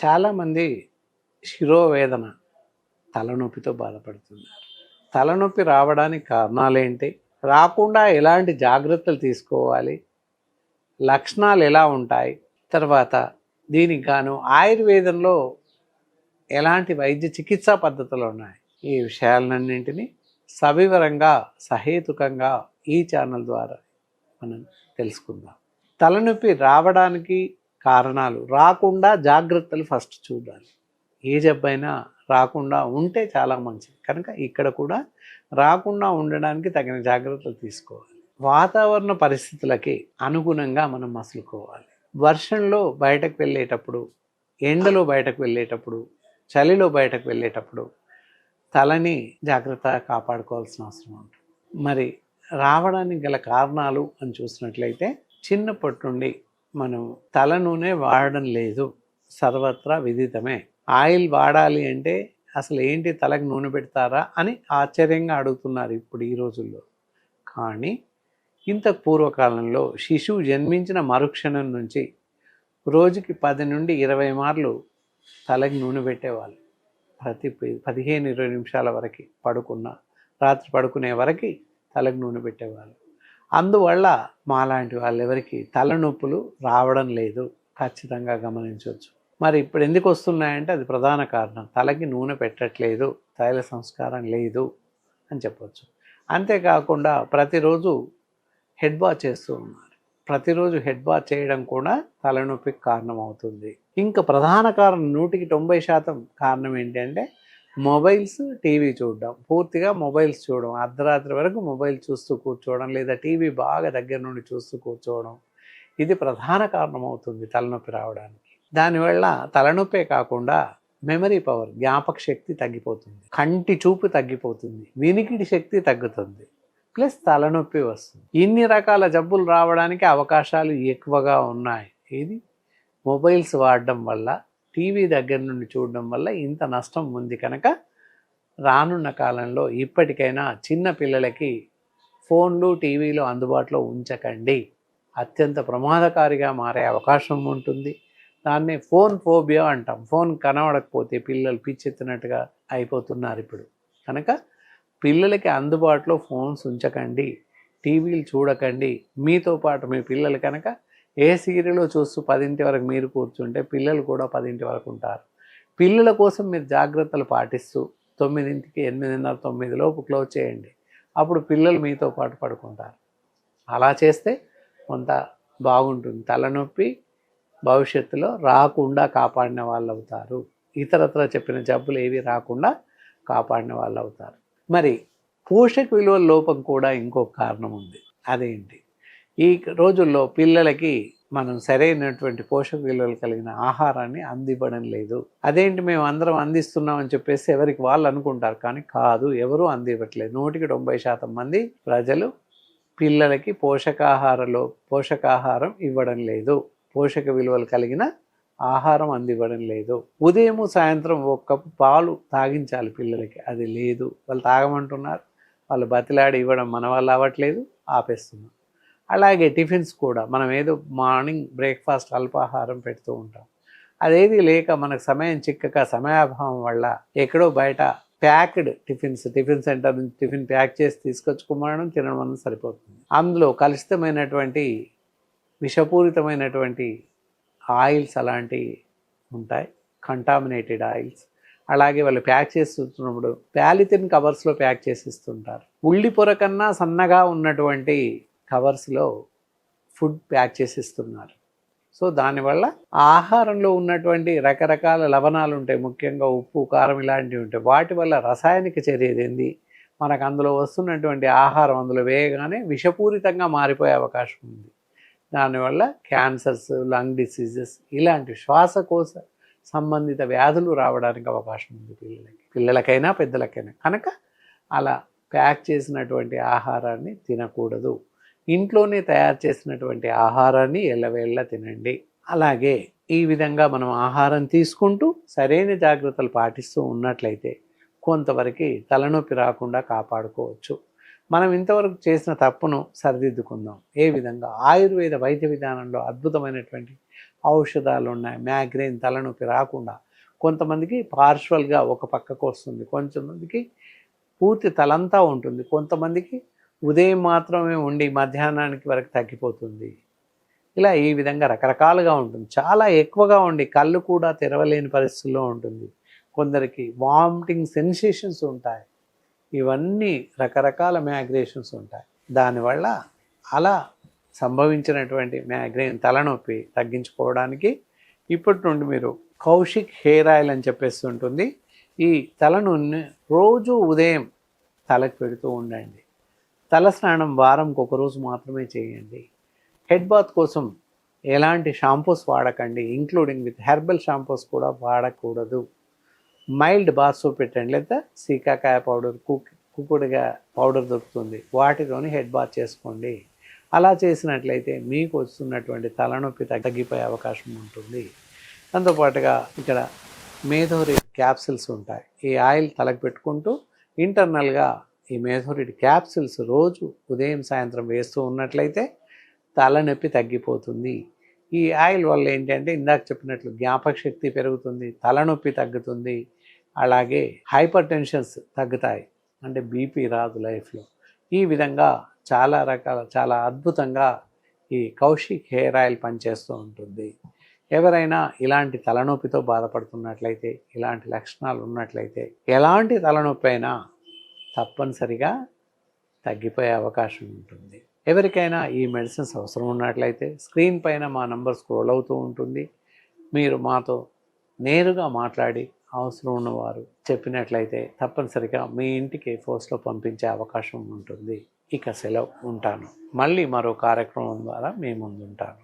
చాలామంది శిరోవేదన, తలనొప్పితో బాధపడుతున్నారు. తలనొప్పి రావడానికి కారణాలేంటి? రాకుండా ఎలాంటి జాగ్రత్తలు తీసుకోవాలి? లక్షణాలు ఎలా ఉంటాయి? తర్వాత దీనికి గాను ఆయుర్వేదంలో ఎలాంటి వైద్య చికిత్సా పద్ధతులు ఉన్నాయి? ఈ విషయాలన్నింటినీ సవివరంగా, సహేతుకంగా ఈ ఛానల్ ద్వారా మనం తెలుసుకుందాం. తలనొప్పి రావడానికి కారణాలు, రాకుండా జాగ్రత్తలు ఫస్ట్ చూడాలి. ఏ జబ్బైనా రాకుండా ఉంటే చాలా మంచిది. కనుక ఇక్కడ కూడా రాకుండా ఉండడానికి తగిన జాగ్రత్తలు తీసుకోవాలి. వాతావరణ పరిస్థితులకి అనుగుణంగా మనం మసులుకోవాలి. వర్షంలో బయటకు వెళ్ళేటప్పుడు, ఎండలో బయటకు వెళ్ళేటప్పుడు, చలిలో బయటకు వెళ్ళేటప్పుడు తలని జాగ్రత్తగా కాపాడుకోవాల్సిన అవసరం ఉంటుంది. మరి రావడానికి గల కారణాలు అని చూసినట్లయితే, చిన్నప్పటి నుండి మనం తల నూనె వాడడం లేదు, సర్వత్రా విదితమే. ఆయిల్ వాడాలి అంటే అసలు ఏంటి, తలకు నూనె పెడతారా అని ఆశ్చర్యంగా అడుగుతున్నారు ఇప్పుడు ఈ రోజుల్లో. కానీ ఇంత పూర్వకాలంలో శిశువు జన్మించిన మరుక్షణం నుంచి రోజుకి 10 నుండి 20 మార్లు తలకి నూనె పెట్టేవాళ్ళు. ప్రతి 15-20 నిమిషాల వరకు రాత్రి పడుకునే వరకు తలకు నూనె పెట్టేవాళ్ళు. అందువల్ల మాలాంటి వాళ్ళు ఎవరికి తలనొప్పులు రావడం లేదు, ఖచ్చితంగా గమనించవచ్చు. మరి ఇప్పుడు ఎందుకు వస్తున్నాయంటే అది ప్రధాన కారణం, తలకి నూనె పెట్టట్లేదు, తైల సంస్కారం లేదు అని చెప్పవచ్చు. అంతేకాకుండా ప్రతిరోజు హెడ్ బాత్ చేస్తూ ఉన్నారు. ప్రతిరోజు హెడ్ బాత్ చేయడం కూడా తలనొప్పికి కారణం అవుతుంది. ఇంకా ప్రధాన కారణం 100% కారణం ఏంటంటే మొబైల్స్, టీవీ చూడడం. పూర్తిగా మొబైల్స్ చూడడం, అర్ధరాత్రి వరకు మొబైల్ చూస్తూ కూర్చోవడం, లేదా టీవీ బాగా దగ్గర నుండి చూస్తూ కూర్చోవడం, ఇది ప్రధాన కారణం అవుతుంది తలనొప్పి రావడానికి. దానివల్ల తలనొప్పే కాకుండా మెమరీ పవర్, జ్ఞాపక శక్తి తగ్గిపోతుంది, కంటి చూపు తగ్గిపోతుంది, వినికిడి శక్తి తగ్గుతుంది, ప్లస్ తలనొప్పి వస్తుంది. ఇన్ని రకాల జబ్బులు రావడానికి అవకాశాలు ఎక్కువగా ఉన్నాయి. ఇది మొబైల్స్ వాడడం వల్ల, టీవీ దగ్గర నుండి చూడడం వల్ల ఇంత నష్టం ఉంది. కనుక రానున్న కాలంలో ఇప్పటికైనా చిన్న పిల్లలకి ఫోన్లు, టీవీలు అందుబాటులో ఉంచకండి. అత్యంత ప్రమాదకారిగా మారే అవకాశం ఉంటుంది. దాన్నే ఫోన్ ఫోబియా అంటాం. ఫోన్ కనబడకపోతే పిల్లలు పిచ్చెత్తినట్టుగా అయిపోతున్నారు ఇప్పుడు. కనుక పిల్లలకి అందుబాటులో ఫోన్స్ ఉంచకండి, టీవీలు చూడకండి. మీతో పాటు మీ పిల్లలు కనుక ఏ సీరియల్ చూస్తూ 10 వరకు మీరు కూర్చుంటే పిల్లలు కూడా 10 వరకు ఉంటారు. పిల్లల కోసం మీరు జాగ్రత్తలు పాటిస్తూ 9కి, 8:30, 9 లోపు క్లోజ్ చేయండి. అప్పుడు పిల్లలు మీతో పాటు పడుకుంటారు. అలా చేస్తే కొంత బాగుంటుంది. తలనొప్పి భవిష్యత్తులో రాకుండా కాపాడిన వాళ్ళు అవుతారు. ఇతరత్ర చెప్పిన జబ్బులు ఏవి రాకుండా కాపాడిన వాళ్ళు అవుతారు. మరి పోషక విలువల లోపం కూడా ఇంకొక కారణం ఉంది. అదేంటి? ఈ రోజుల్లో పిల్లలకి మనం సరైనటువంటి పోషక విలువలు కలిగిన ఆహారాన్ని అందివ్వడం లేదు. అదేంటి, మేము అందరం అందిస్తున్నామని చెప్పేసి ఎవరికి వాళ్ళు అనుకుంటారు. కానీ కాదు, ఎవరూ అందివ్వట్లేదు. 100% మంది ప్రజలు పిల్లలకి పోషకాహారం ఇవ్వడం లేదు, పోషక విలువలు కలిగిన ఆహారం అందివ్వడం లేదు. ఉదయం, సాయంత్రం 1 కప్పు పాలు తాగించాలి పిల్లలకి, అది లేదు. వాళ్ళు తాగమంటున్నారు, వాళ్ళు బతిలాడి ఇవ్వడం మన వల్ల అవ్వట్లేదు, ఆపేస్తున్నాం. అలాగే టిఫిన్స్ కూడా మనం ఏదో మార్నింగ్ బ్రేక్ఫాస్ట్, అల్పాహారం పెడుతూ ఉంటాం. అదేది లేక మనకు సమయం చిక్కక, సమయాభావం వల్ల ఎక్కడో బయట ప్యాక్డ్ టిఫిన్ సెంటర్ నుంచి టిఫిన్ ప్యాక్ చేసి తీసుకొచ్చుకోమడం, తినడం సరిపోతుంది. అందులో కలుషితమైనటువంటి, విషపూరితమైనటువంటి ఆయిల్స్ అలాంటివి ఉంటాయి, కంటామినేటెడ్ ఆయిల్స్. అలాగే వాళ్ళు ప్యాక్ చేస్తున్నప్పుడు పాలిథిన్ కవర్స్లో ప్యాక్ చేసి ఇస్తుంటారు. ఉల్లి పొర కన్నా సన్నగా ఉన్నటువంటి కవర్స్లో ఫుడ్ ప్యాక్ చేసి ఇస్తున్నారు. సో దానివల్ల ఆహారంలో ఉన్నటువంటి రకరకాల లవణాలు ఉంటాయి, ముఖ్యంగా ఉప్పు, కారం ఇలాంటివి ఉంటాయి. వాటి వల్ల రసాయనిక చర్య ఏంది, మనకు అందులో వస్తున్నటువంటి ఆహారం అందులో వేయగానే విషపూరితంగా మారిపోయే అవకాశం ఉంది. దానివల్ల క్యాన్సర్స్, లంగ్ డిసీజెస్ ఇలాంటి శ్వాసకోశ సంబంధిత వ్యాధులు రావడానికి అవకాశం ఉంది పిల్లలకైనా పెద్దలకైనా. కనుక అలా ప్యాక్ చేసినటువంటి ఆహారాన్ని తినకూడదు. ఇంట్లోనే తయారు చేసినటువంటి ఆహారాన్ని ఎల్లవేళ్ళ తినండి. అలాగే ఈ విధంగా మనం ఆహారం తీసుకుంటూ సరైన జాగ్రత్తలు పాటిస్తూ ఉన్నట్లయితే కొంతవరకు తలనొప్పి రాకుండా కాపాడుకోవచ్చు. మనం ఇంతవరకు చేసిన తప్పును సరిదిద్దుకుందాం. ఏ విధంగా? ఆయుర్వేద వైద్య విధానంలో అద్భుతమైనటువంటి ఔషధాలు ఉన్నాయి. మైగ్రేన్ తలనొప్పి రాకుండా కొంతమందికి పార్షివల్గా ఒక పక్కకు వస్తుంది, కొంతమందికి పూర్తి తలంతా ఉంటుంది, కొంతమందికి ఉదయం మాత్రమే ఉండి మధ్యాహ్నానికి వరకు తగ్గిపోతుంది. ఇలా ఈ విధంగా రకరకాలుగా ఉంటుంది. చాలా ఎక్కువగా ఉండి కళ్ళు కూడా తెరవలేని పరిస్థితుల్లో ఉంటుంది. కొందరికి వామిటింగ్ సెన్సేషన్స్ ఉంటాయి. ఇవన్నీ రకరకాల మైగ్రేషన్స్ ఉంటాయి. దానివల్ల అలా సంభవించినటువంటి మైగ్రేన్ తలనొప్పి తగ్గించుకోవడానికి ఇప్పటి నుండి మీరు కౌశిక్ హెయిర్ ఆయిల్ అని చెప్పేసి ఉంటుంది. ఈ తలనూనె రోజు ఉదయం తలకు పెడుతూ ఉండండి. తల స్నానం వారంకి ఒకరోజు మాత్రమే చేయండి. హెడ్ బాత్ కోసం ఎలాంటి షాంపూస్ వాడకండి, ఇంక్లూడింగ్ విత్ హెర్బల్ షాంపూస్ కూడా వాడకూడదు. మైల్డ్ బాత్ సోప్ పెట్టండి, లేదా సీకాకాయ పౌడర్, కుకుడుగా పౌడర్ దొరుకుతుంది, వాటితోని హెడ్ బాత్ చేసుకోండి. అలా చేసినట్లయితే మీకు వస్తున్నటువంటి తలనొప్పి తగ్గిపోయే అవకాశం ఉంటుంది. దాంతోపాటుగా ఇక్కడ మేధోరిడ్ క్యాప్సిల్స్ ఉంటాయి. ఈ ఆయిల్ తలకు పెట్టుకుంటూ ఇంటర్నల్గా ఈ మేధోరిడ్ క్యాప్సిల్స్ రోజు ఉదయం సాయంత్రం వేస్తూ ఉన్నట్లయితే తలనొప్పి తగ్గిపోతుంది. ఈ ఆయిల్ వల్ల ఏంటంటే ఇందాక చెప్పినట్లు జ్ఞాపక శక్తి పెరుగుతుంది, తలనొప్పి తగ్గుతుంది, అలాగే హైపర్ టెన్షన్స్ తగ్గుతాయి, అంటే బీపీ రాదు లైఫ్లో. ఈ విధంగా చాలా అద్భుతంగా ఈ కౌశిక్ హెయిర్ ఆయిల్ పనిచేస్తూ ఉంటుంది. ఎవరైనా ఇలాంటి తలనొప్పితో బాధపడుతున్నట్లయితే, ఇలాంటి లక్షణాలు ఉన్నట్లయితే, ఎలాంటి తలనొప్పి అయినా తప్పనిసరిగా తగ్గిపోయే అవకాశం ఉంటుంది. ఎవరికైనా ఈ మెడిసిన్స్ అవసరం ఉన్నట్లయితే స్క్రీన్ పైన మా నంబర్ స్క్రోల్ అవుతూ ఉంటుంది. మీరు మాతో నేరుగా మాట్లాడి అవసరం ఉన్నవారు చెప్పినట్లయితే తప్పనిసరిగా మీ ఇంటికి పోస్ట్లో పంపించే అవకాశం ఉంటుంది. ఇక సెలవు, ఉంటాను. మళ్ళీ మరో కార్యక్రమం ద్వారా మీ ముందుంటాను.